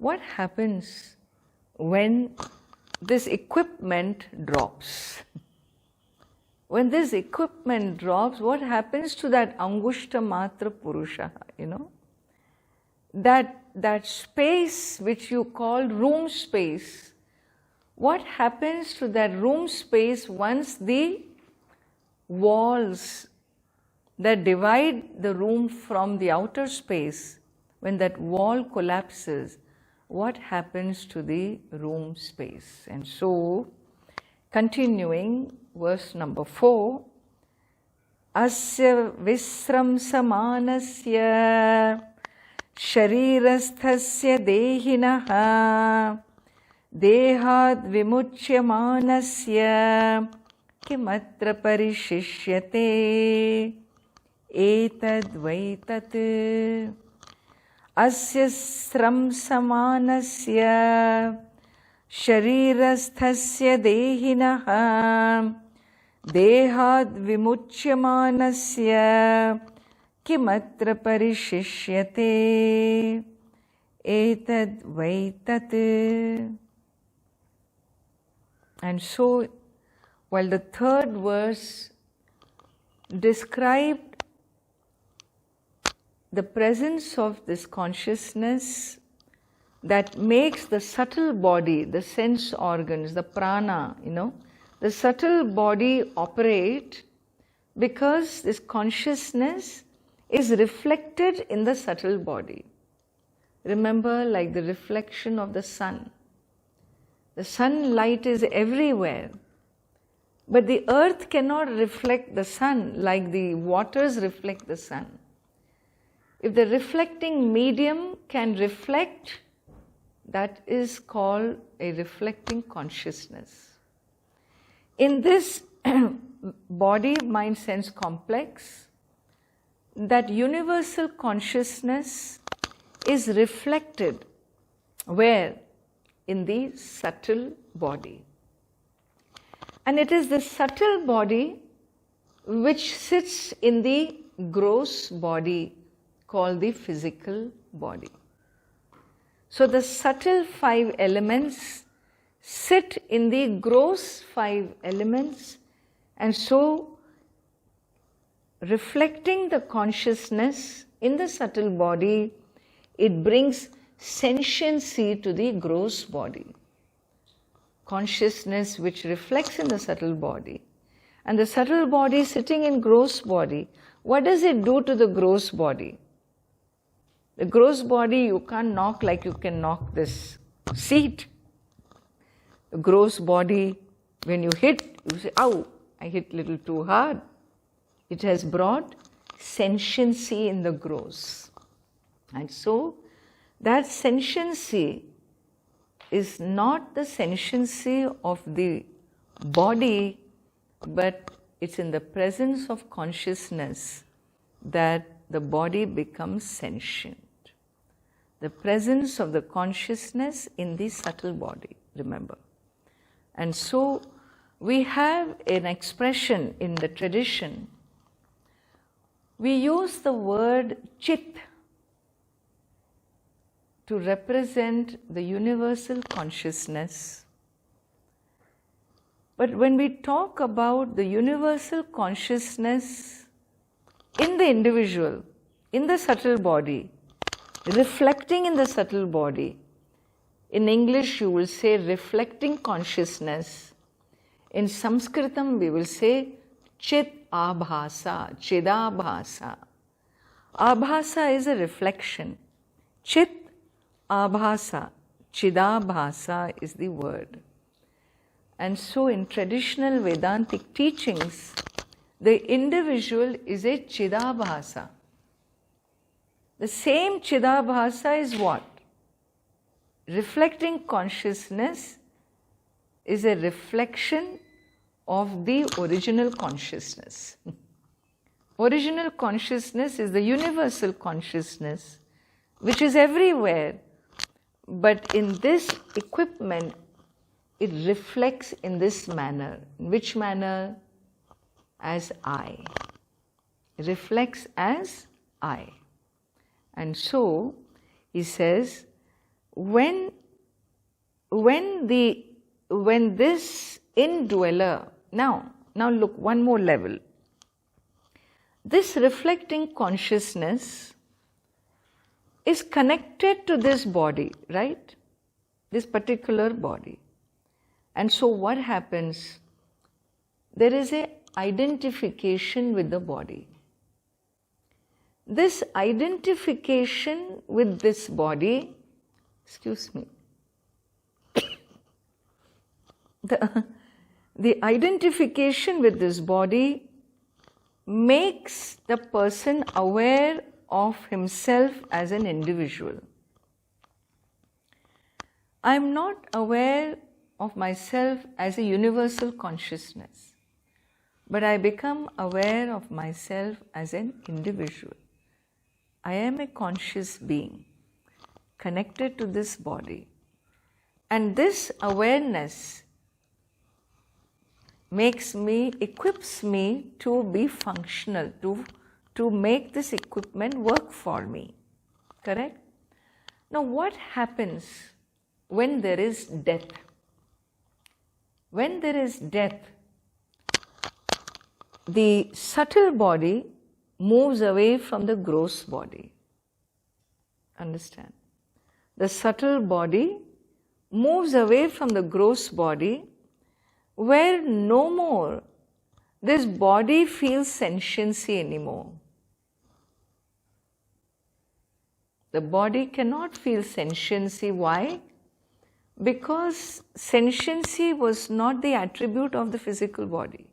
what happens when this equipment drops? When this equipment drops, what happens to that Angushta Matra Purusha, That space which you call room space, what happens to that room space once the walls that divide the room from the outer space, when that wall collapses, what happens to the room space? And so, continuing, verse number 4, Asya visramsamanasya sharirasthasya dehinaha dehad vimuchyamanasya kimatra parishishyate etad vaitat asya sramsamanasya sharirasthasya dehinaha dehad vimuchyamanasya kimatra parishishyate etad vaitat. And so, while the third verse described the presence of this consciousness that makes the subtle body, the sense organs, the prana, the subtle body operate, because this consciousness is reflected in the subtle body. Remember, like the reflection of the sun. The sunlight is everywhere, but the earth cannot reflect the sun like the waters reflect the sun. If the reflecting medium can reflect, that is called a reflecting consciousness. In this body, mind, sense complex, that universal consciousness is reflected where? In the subtle body. And it is the subtle body which sits in the gross body called the physical body. So the subtle 5 elements sit in the gross 5 elements, and so reflecting the consciousness in the subtle body, it brings sentiency to the gross body. Consciousness which reflects in the subtle body, and the subtle body sitting in gross body, what does it do to the gross body? The gross body you can't knock like you can knock this seat. The gross body, when you hit, you say, "Ow, I hit a little too hard." It has brought sentiency in the gross. And so, that sentiency is not the sentiency of the body, but it's in the presence of consciousness that the body becomes sentient. The presence of the consciousness in the subtle body, remember. And so, we have an expression in the tradition. We use the word chit to represent the universal consciousness. But when we talk about the universal consciousness in the individual, in the subtle body, reflecting in the subtle body, in English you will say reflecting consciousness. In Sanskritam we will say chit abhasa, chidabhasa. Abhasa is a reflection. Chit abhasa, chidabhasa is the word. And so in traditional Vedantic teachings, the individual is a chidabhasa. The same chidabhasa is what? Reflecting consciousness is a reflection of the original consciousness. Original consciousness is the universal consciousness which is everywhere, but in this equipment it reflects in this manner. In which manner? As I. It reflects as I. And so, he says, when this indweller, now look, one more level. This reflecting consciousness is connected to this body, right? This particular body. And so what happens? There is an identification with the body. This identification with this body, excuse me, the identification with this body makes the person aware of himself as an individual. I am not aware of myself as a universal consciousness, but I become aware of myself as an individual. I am a conscious being connected to this body, and this awareness equips me to be functional, to make this equipment work for me. Correct? Now, what happens when there is death? When there is death, the subtle body moves away from the gross body. Understand? The subtle body moves away from the gross body, where no more this body feels sentiency anymore. The body cannot feel sentiency. Why? Because sentiency was not the attribute of the physical body.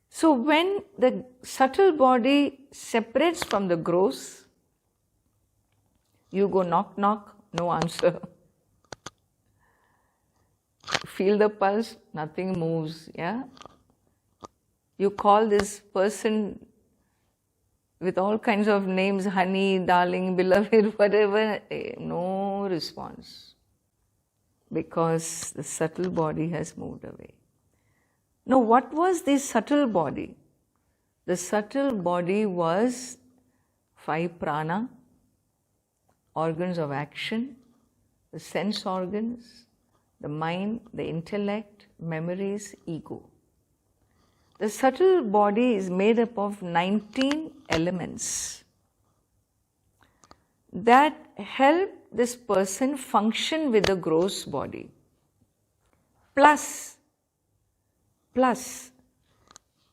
So when the subtle body separates from the gross, you go knock knock, no answer. Feel the pulse, nothing moves, yeah? You call this person with all kinds of names, honey, darling, beloved, whatever, no response. Because the subtle body has moved away. Now, what was the subtle body? The subtle body was 5 prana, organs of action, the sense organs, the mind, the intellect, memories, ego. The subtle body is made up of 19 elements that help this person function with the gross body. Plus,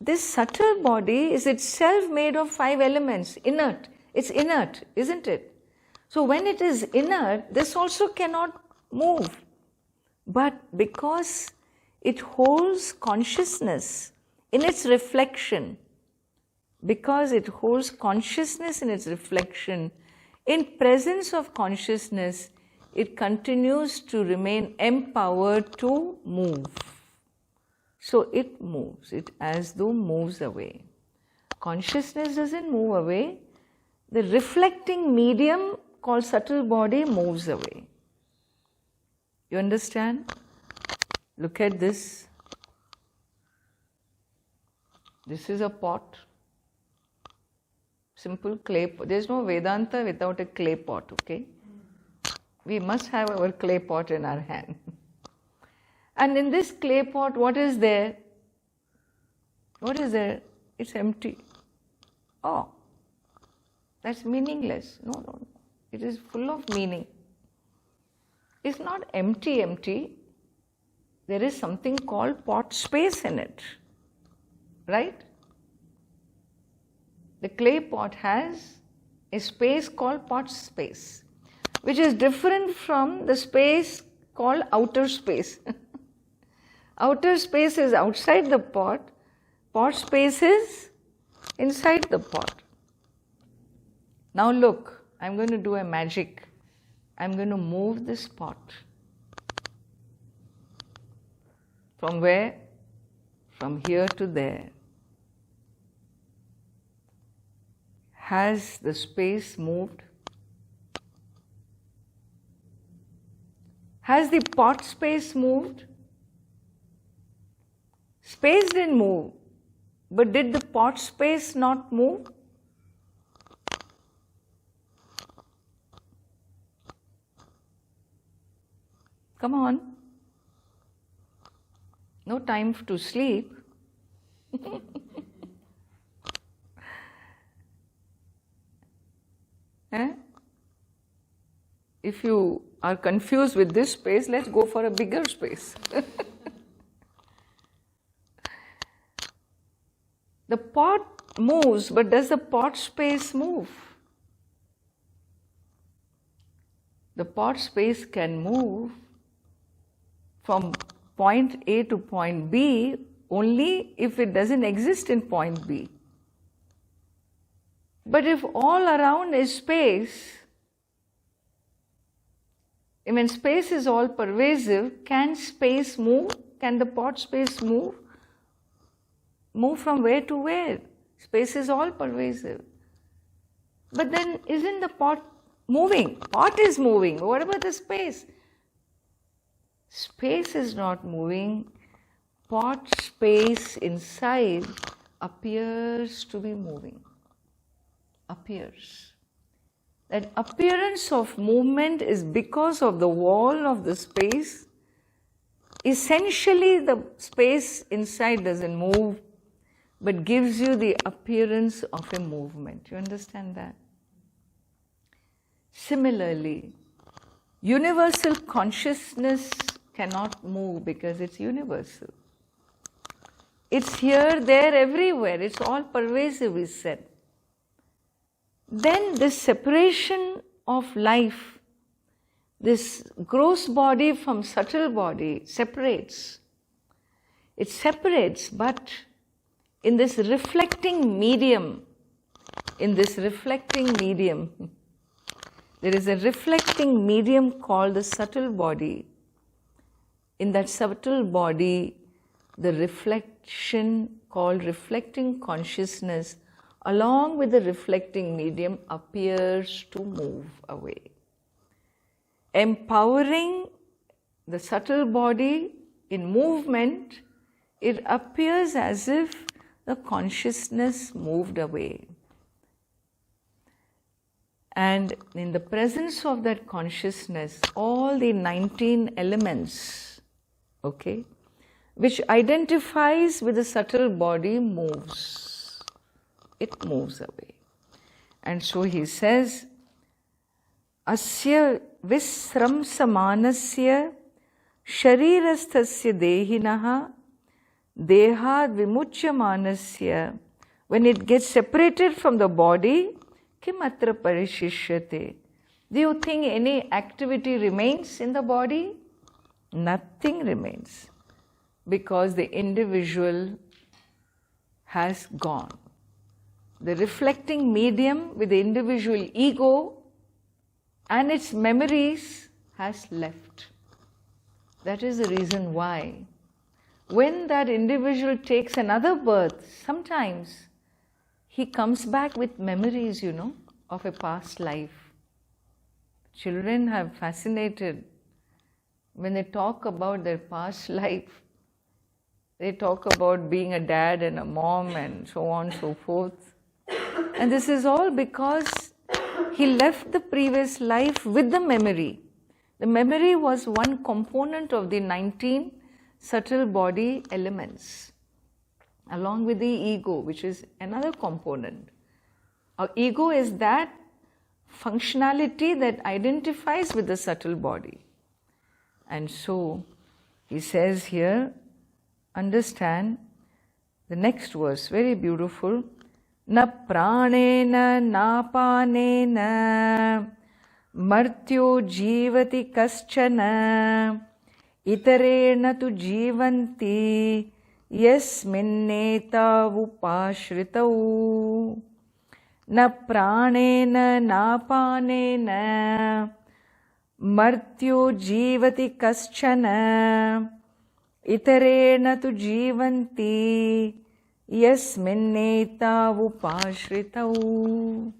this subtle body is itself made of 5 elements, inert. It's inert, isn't it? So when it is inert, this also cannot move. But because it holds consciousness in its reflection, in presence of consciousness, it continues to remain empowered to move. So it moves, it as though moves away. Consciousness doesn't move away. The reflecting medium called subtle body moves away. You understand? Look at this. This is a pot. Simple clay pot. There is no Vedanta without a clay pot, okay? We must have our clay pot in our hand. And in this clay pot, what is there? What is there? It's empty. Oh, that's meaningless. No. It is full of meaning. It's not empty. There is something called pot space in it. Right? The clay pot has a space called pot space, which is different from the space called outer space. Outer space is outside the pot, pot space is inside the pot. Now look, I'm going to do a magic. I'm going to move this pot. From where? From here to there. Has the space moved? Has the pot space moved? Space didn't move, but did the pot space not move? Come on. No time to sleep. If you are confused with this space, let's go for a bigger space. The pot moves, but does the pot space move? The pot space can move from point A to point B only if it doesn't exist in point B. But if all around is space, when space is all pervasive, can space move? Can the pot space move? Move from where to where? Space is all pervasive. But then isn't the pot moving? Pot is moving. What about the space? Space is not moving. Pot space inside appears to be moving. Appears. That appearance of movement is because of the wall of the space. Essentially, the space inside doesn't move, but gives you the appearance of a movement. You understand that? Similarly, universal consciousness cannot move because it's universal. It's here, there, everywhere. It's all pervasive, we said. Then this separation of life, this gross body from subtle body separates. It separates, but in this reflecting medium, there is a reflecting medium called the subtle body. In that subtle body, the reflection called reflecting consciousness along with the reflecting medium appears to move away. Empowering the subtle body in movement, it appears as if the consciousness moved away. And in the presence of that consciousness, all the 19 elements, which identifies with the subtle body moves. It moves away. And so he says, Asya visramsamanasya sharirasthasya dehinaha dehad vimuchyamanasya. When it gets separated from the body, kimatra parishishyate. Do you think any activity remains in the body? Nothing remains, because the individual has gone. The reflecting medium with the individual ego and its memories has left. That is the reason why when that individual takes another birth, sometimes he comes back with memories, of a past life. Children have fascinated when they talk about their past life. They talk about being a dad and a mom and so on and so forth. And this is all because he left the previous life with the memory. The memory was one component of the 19 subtle body elements, along with the ego, which is another component. Our ego is that functionality that identifies with the subtle body. And so he says here, understand the next verse, very beautiful. Na pranena na panena martyo jivati kaschana itarena tu jivanti yasminneta upashritau. Na pranena na panena martyo jivati kaschana itarena tu jivanti yasminneta upashritau.